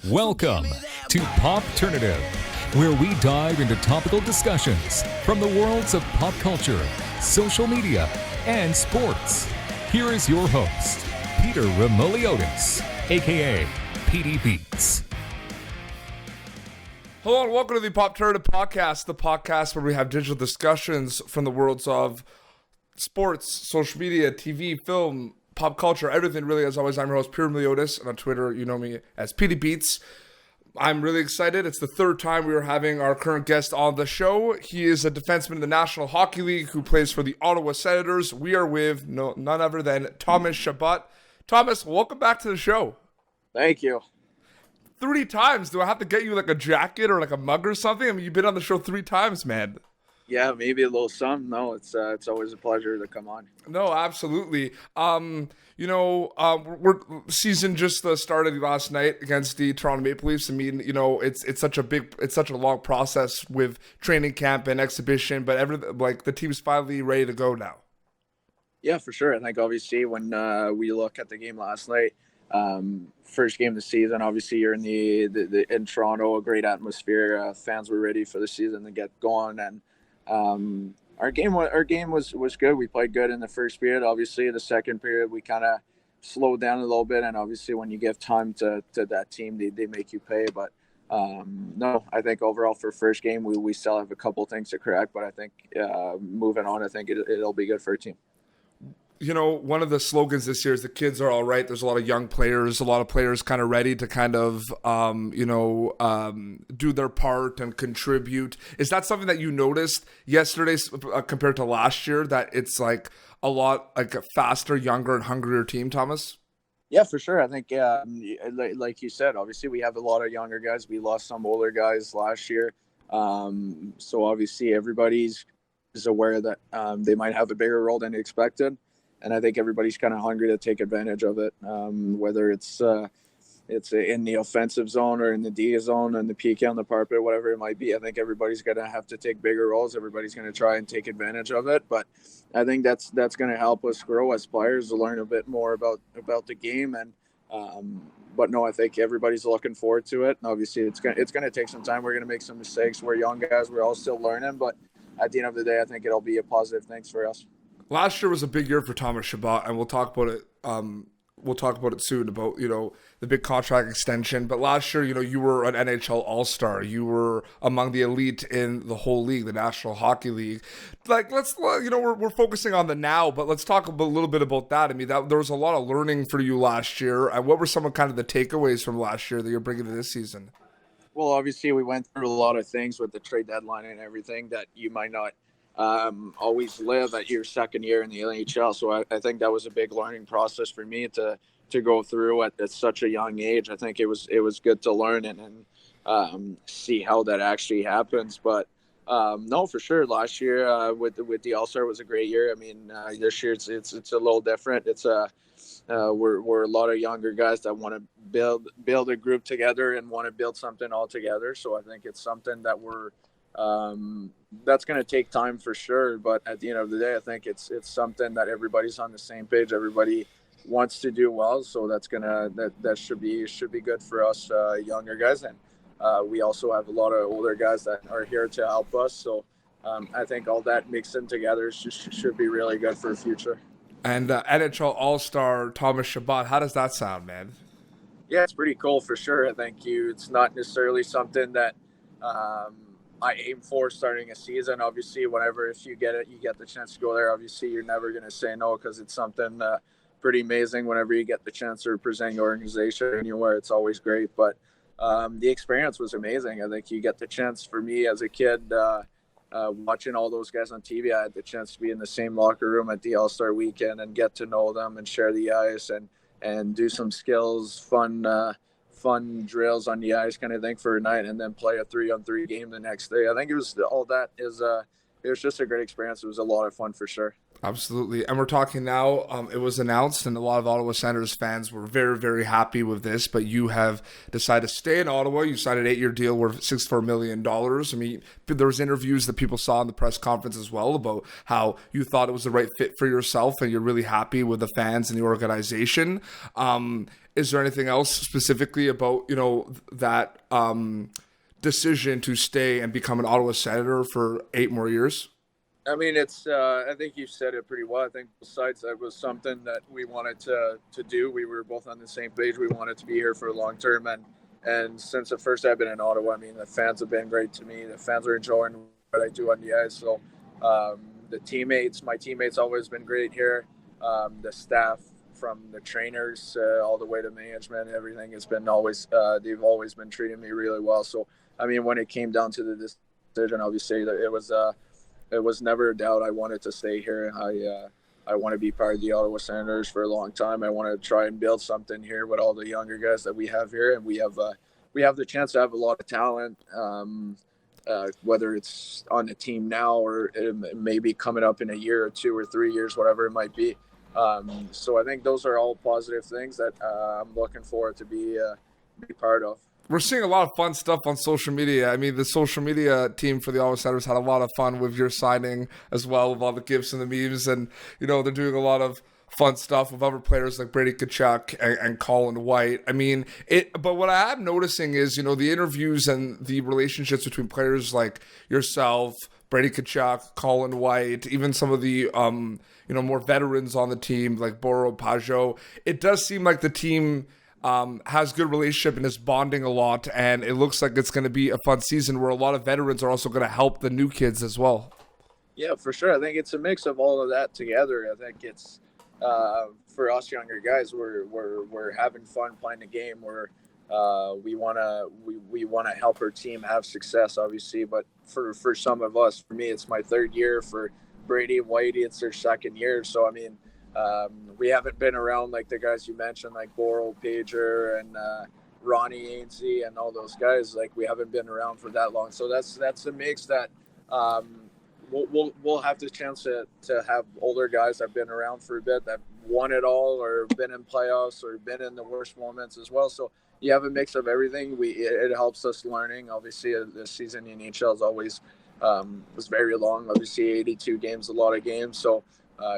Welcome to Popternative, where we dive into topical discussions from the worlds of pop culture, social media, and sports. Here is your host, Peter Remoliotis, aka PD Beats. Hello and welcome to the Popternative podcast, the podcast where we have digital discussions from the worlds of sports, social media, TV, film, pop culture, everything really. As always, I'm your host, Peter Remoliotis, and on Twitter, you know me as PD Beats. I'm really excited. It's the third time we are having our current guest on the show. He is a defenseman in the National Hockey League who plays for the Ottawa Senators. We are with none other than Thomas Chabot. Thomas, welcome back to the show. Thank you. 3 times. Do I have to get you like a jacket or like a mug or something? I mean, you've been on the show 3 times, man. Yeah, maybe a little something. No, it's always a pleasure to come on. No, absolutely. We're season just started last night against the Toronto Maple Leafs. I mean, it's such a long process with training camp and exhibition, but the team's finally ready to go now. Yeah, for sure. I think obviously when we look at the game last night, first game of the season, obviously you're in the in Toronto, a great atmosphere. Fans were ready for the season to get going, and our game was good. We played good in the first period. Obviously, the second period we kind of slowed down a little bit, and obviously when you give time to that team, they make you pay. But no, I think overall for first game we still have a couple things to correct, but I think moving on, I think it'll be good for our team. One of the slogans this year is the kids are all right. There's a lot of young players, a lot of players kind of ready to kind of, do their part and contribute. Is that something that you noticed yesterday compared to last year, that it's like a lot like a faster, younger, and hungrier team, Thomas? Yeah, for sure. I think, like you said, obviously we have a lot of younger guys. We lost some older guys last year. So obviously everybody's aware that they might have a bigger role than expected. And I think everybody's kind of hungry to take advantage of it, whether it's in the offensive zone or in the D zone and the PK on the parapet, whatever it might be. I think everybody's going to have to take bigger roles. Everybody's going to try and take advantage of it. But I think that's going to help us grow as players, to learn a bit more about the game. And but no, I think everybody's looking forward to it. And obviously, it's going to take some time. We're going to make some mistakes. We're young guys. We're all still learning. But at the end of the day, I think it'll be a positive thing for us. Last year was a big year for Thomas Chabot, and we'll talk about it. We'll talk about it soon about the big contract extension. But last year, you were an NHL All-Star. You were among the elite in the whole league, the National Hockey League. Like, we're focusing on the now, but let's talk a little bit about that. I mean, there was a lot of learning for you last year. And what were some of kind of the takeaways from last year that you're bringing to this season? Well, obviously, we went through a lot of things with the trade deadline and everything that you might not always live at your second year in the NHL. So I think that was a big learning process for me to go through at such a young age. I think it was good to learn and see how that actually happens. But no, for sure, last year with the All-Star was a great year. I mean, this year it's a little different. It's we're a lot of younger guys that want to build a group together and want to build something all together. So I think it's something that that's going to take time for sure, but at the end of the day, I think it's something that everybody's on the same page. Everybody wants to do well, so that should be good for us younger guys, and we also have a lot of older guys that are here to help us. So I think all that mixed in together should be really good for the future. And NHL All-Star Thomas Chabot, how does that sound, man? Yeah, it's pretty cool for sure. I think it's not necessarily something that I aim for starting a season. Obviously, if you get it, you get the chance to go there. Obviously, you're never going to say no, because it's something pretty amazing whenever you get the chance to represent your organization anywhere. It's always great. But the experience was amazing. I think you get the chance, for me as a kid, watching all those guys on TV, I had the chance to be in the same locker room at the All-Star weekend and get to know them and share the ice and do some skills, fun drills on the ice kind of thing for a night, and then play a 3-on-3 game the next day. I think it was just a great experience. It was a lot of fun for sure. Absolutely. And we're talking now, it was announced, and a lot of Ottawa Senators fans were very, very happy with this, but you have decided to stay in Ottawa. You signed an 8-year deal worth $64 million. I mean, there was interviews that people saw in the press conference as well about how you thought it was the right fit for yourself, and you're really happy with the fans and the organization. Is there anything else specifically about, that decision to stay and become an Ottawa Senator for 8 more years? I mean, I think you said it pretty well. I think besides that was something that we wanted to do. We were both on the same page. We wanted to be here for a long term. And since the first I've been in Ottawa, I mean, the fans have been great to me. The fans are enjoying what I do on the ice. So my teammates always been great here. The staff, from the trainers all the way to management, everything has been they've always been treating me really well. So, I mean, when it came down to the decision, obviously, it was never a doubt I wanted to stay here. I want to be part of the Ottawa Senators for a long time. I want to try and build something here with all the younger guys that we have here, and we have the chance to have a lot of talent, whether it's on the team now or maybe coming up in a year or 2 or 3 years, whatever it might be. So I think those are all positive things that I'm looking forward to be part of. We're seeing a lot of fun stuff on social media. I mean, the social media team for the Ottawa Senators had a lot of fun with your signing as well, with all the gifs and the memes. And, they're doing a lot of fun stuff with other players like Brady Tkachuk and Colin White. I mean, but what I am noticing is, the interviews and the relationships between players like yourself, Brady Tkachuk, Colin White, even some of the, more veterans on the team like Boro Pajot. It does seem like the team has good relationship and is bonding a lot, and it looks like it's going to be a fun season where a lot of veterans are also going to help the new kids as well. Yeah, for sure. I think it's a mix of all of that together. I think it's for us younger guys, we're having fun playing the game. We want to help our team have success, obviously. But for some of us, for me, it's my 3rd year. For Brady and Whitey, it's their 2nd year. So I mean, we haven't been around like the guys you mentioned, like Boral, Pager, and Ronnie Ainsey, and all those guys. Like, we haven't been around for that long, so that's a mix that we'll have the chance to have older guys that have been around for a bit, that won it all, or been in playoffs, or been in the worst moments as well. So you have a mix of everything. It helps us learning. Obviously, this season in NHL is always was very long. Obviously, 82 games, a lot of games. So.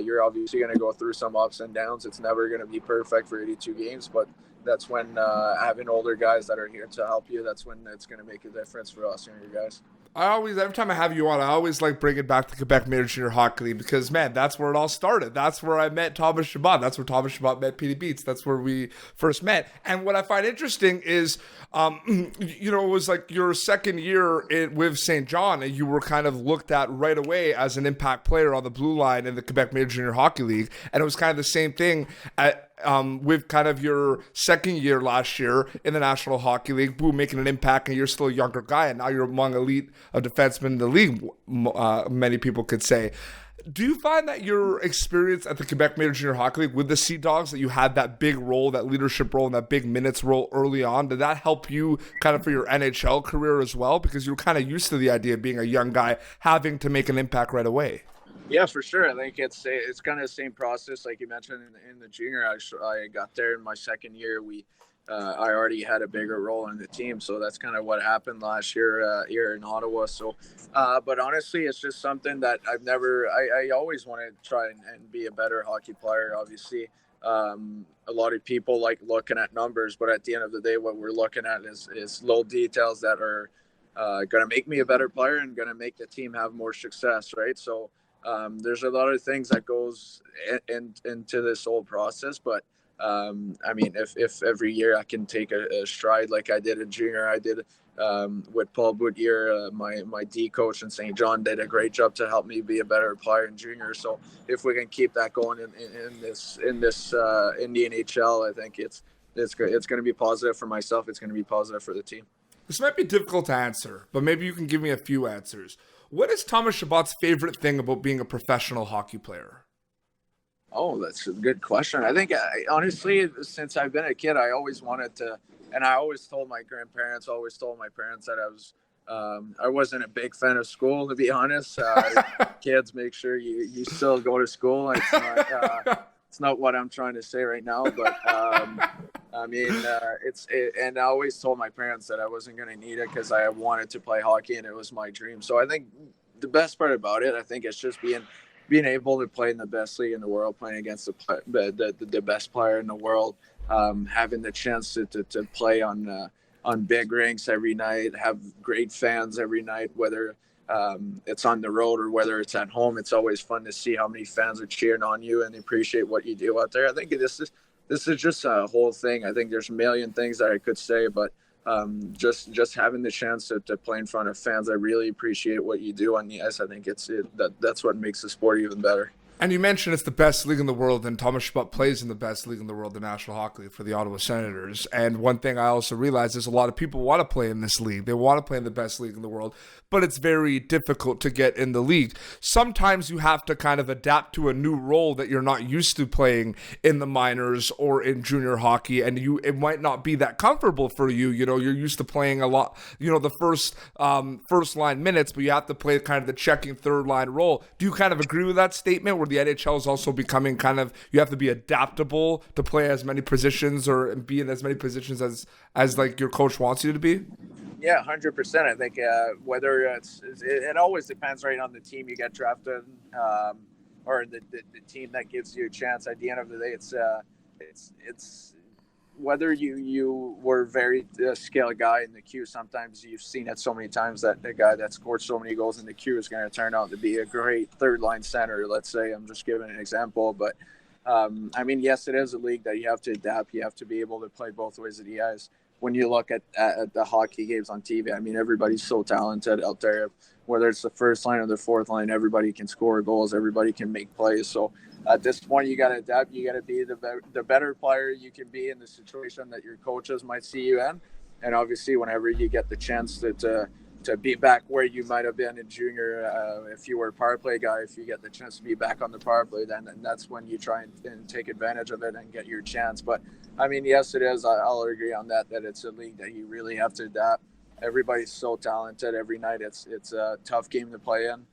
You're obviously going to go through some ups and downs. It's never going to be perfect for 82 games, but that's when having older guys that are here to help you, that's when it's going to make a difference for us younger guys. Every time I have you on, I always like bring it back to Quebec Major Junior Hockey League because, man, that's where it all started. That's where I met Thomas Chabot. That's where Thomas Chabot met Petey Beats. That's where we first met. And what I find interesting is, it was like your 2nd year with St. John, and you were kind of looked at right away as an impact player on the blue line in the Quebec Major Junior Hockey League. And it was kind of the same thing with kind of your 2nd year last year in the National Hockey League, boom, making an impact, and you're still a younger guy, and now you're among elite of defensemen in the league, many people could say. Do you find that your experience at the Quebec Major Junior Hockey League with the Sea Dogs, that you had that big role, that leadership role, and that big minutes role early on, did that help you kind of for your NHL career as well? Because you were kind of used to the idea of being a young guy having to make an impact right away. Yeah, for sure. I think it's kind of the same process like you mentioned in the junior. I got there in my 2nd year. I already had a bigger role in the team, so that's kind of what happened last year here in Ottawa. So, but honestly, it's just something that I always wanted to try and be a better hockey player. Obviously, a lot of people like looking at numbers, but at the end of the day, what we're looking at is little details that are going to make me a better player and going to make the team have more success, right? So. There's a lot of things that goes into this whole process, but I mean, if every year I can take a stride like I did in junior, I did with Paul Boutier, my D coach in St. John, did a great job to help me be a better player in junior. So if we can keep that going in the NHL, I think it's great. It's going to be positive for myself. It's going to be positive for the team. This might be difficult to answer, but maybe you can give me a few answers. What is Thomas Chabot's favorite thing about being a professional hockey player? Oh, that's a good question. I think, honestly, since I've been a kid, I always wanted to, and I always told my grandparents, always told my parents that I wasn't a big fan of school, to be honest. Kids, make sure you still go to school. It's not what I'm trying to say right now, but and I always told my parents that I wasn't going to need it because I wanted to play hockey and it was my dream. So I think the best part about it, I think, is just being able to play in the best league in the world, playing against the best player in the world, having the chance to play on big rinks every night, have great fans every night, whether it's on the road or whether it's at home. It's always fun to see how many fans are cheering on you and appreciate what you do out there. I think this is just a whole thing. I think there's a million things that I could say, but just having the chance to play in front of fans, I really appreciate what you do on the ice. I think that's what makes the sport even better. And you mentioned it's the best league in the world, and Thomas Chabot plays in the best league in the world, the National Hockey League, for the Ottawa Senators. And one thing I also realize is a lot of people want to play in this league. They want to play in the best league in the world, but it's very difficult to get in the league. Sometimes you have to kind of adapt to a new role that you're not used to playing in the minors or in junior hockey, and it might not be that comfortable for you. You know, you're used to playing a lot, the first line minutes, but you have to play kind of the checking third line role. Do you kind of agree with that statement, where the NHL is also becoming you have to be adaptable to play as many positions or be in as many positions as like your coach wants you to be? Yeah, 100%. I think whether it always depends right on the team you get drafted, or the team that gives you a chance. At the end of the day, it's whether you were very skilled guy in the queue. Sometimes you've seen it so many times that the guy that scored so many goals in the queue is going to turn out to be a great third line center. Let's say, I'm just giving an example, but yes, it is a league that you have to adapt. You have to be able to play both ways of the ice. When you look at the hockey games on TV, everybody's so talented out there. Whether it's the first line or the fourth line, everybody can score goals. Everybody can make plays. So at this point, you got to adapt. You got to be the better player you can be in the situation that your coaches might see you in. And obviously, whenever you get the chance to be back where you might have been in junior, if you were a power play guy, if you get the chance to be back on the power play, then that's when you try and take advantage of it and get your chance. But yes, it is. I'll agree on that it's a league that you really have to adapt. Everybody's so talented every night. It's a tough game to play in.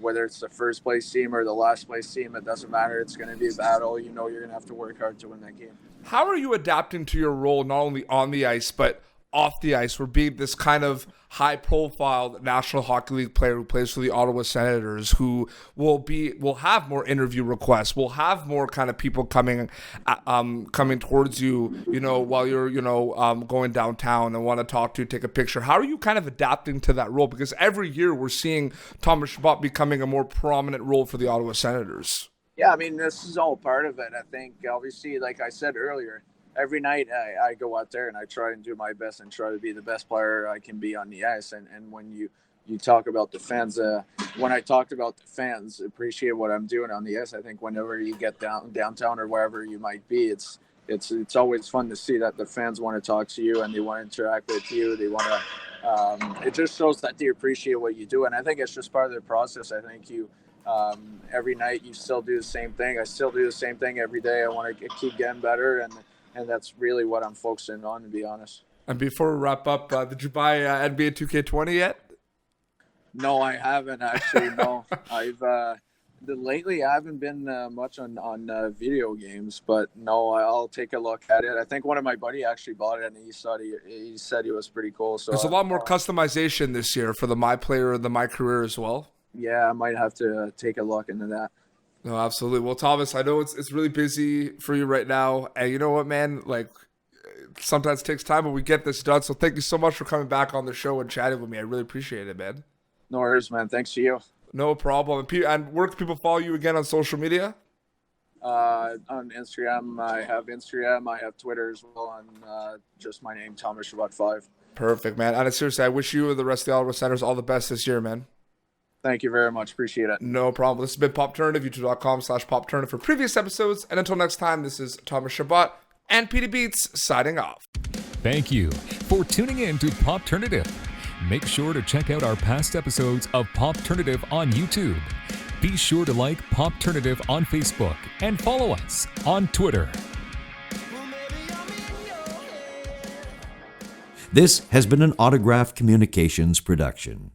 Whether it's the first place team or the last place team, it doesn't matter. It's going to be a battle. You're going to have to work hard to win that game. How are you adapting to your role, not only on the ice, but off the ice, for being this kind of high-profile National Hockey League player who plays for the Ottawa Senators, who will have more interview requests, will have more kind of people coming towards you, while you're, going downtown and want to talk to you, take a picture. How are you kind of adapting to that role? Because every year we're seeing Thomas Chabot becoming a more prominent role for the Ottawa Senators. Yeah, this is all part of it. I think, obviously, like I said earlier, every night I go out there and I try and do my best and try to be the best player I can be on the ice. And when you talk about the fans, when I talked about the fans appreciate what I'm doing on the ice, I think whenever you get downtown or wherever you might be, it's always fun to see that the fans want to talk to you and they want to interact with you. They want to. It just shows that they appreciate what you do, and I think it's just part of the process. I think every night you still do the same thing. I still do the same thing every day. I want to keep getting better, and that's really what I'm focusing on, to be honest. And before we wrap up, did you buy NBA 2K20 yet? No, I haven't actually. No, lately I haven't been much on video games, but no, I'll take a look at it. I think one of my buddy actually bought it, and he said it was pretty cool. So there's a lot more customization this year for the My Player and the My Career as well. Yeah, I might have to take a look into that. No, absolutely. Well, Thomas, I know it's really busy for you right now. And you know what, man? Like, sometimes it takes time, but we get this done. So thank you so much for coming back on the show and chatting with me. I really appreciate it, man. No worries, man. Thanks to you. No problem. And where can people follow you again on social media? On Instagram. I have Instagram. I have Twitter as well. On just my name, Thomas Chabot 5. Perfect, man. And seriously, I wish you and the rest of the Ottawa Senators all the best this year, man. Thank you very much. Appreciate it. No problem. This has been Popternative, youtube.com/Popternative for previous episodes. And until next time, this is Thomas Chabot and Petey Beats signing off. Thank you for tuning in to Popternative. Make sure to check out our past episodes of Popternative on YouTube. Be sure to like Popternative on Facebook and follow us on Twitter. This has been an Autograph Communications production.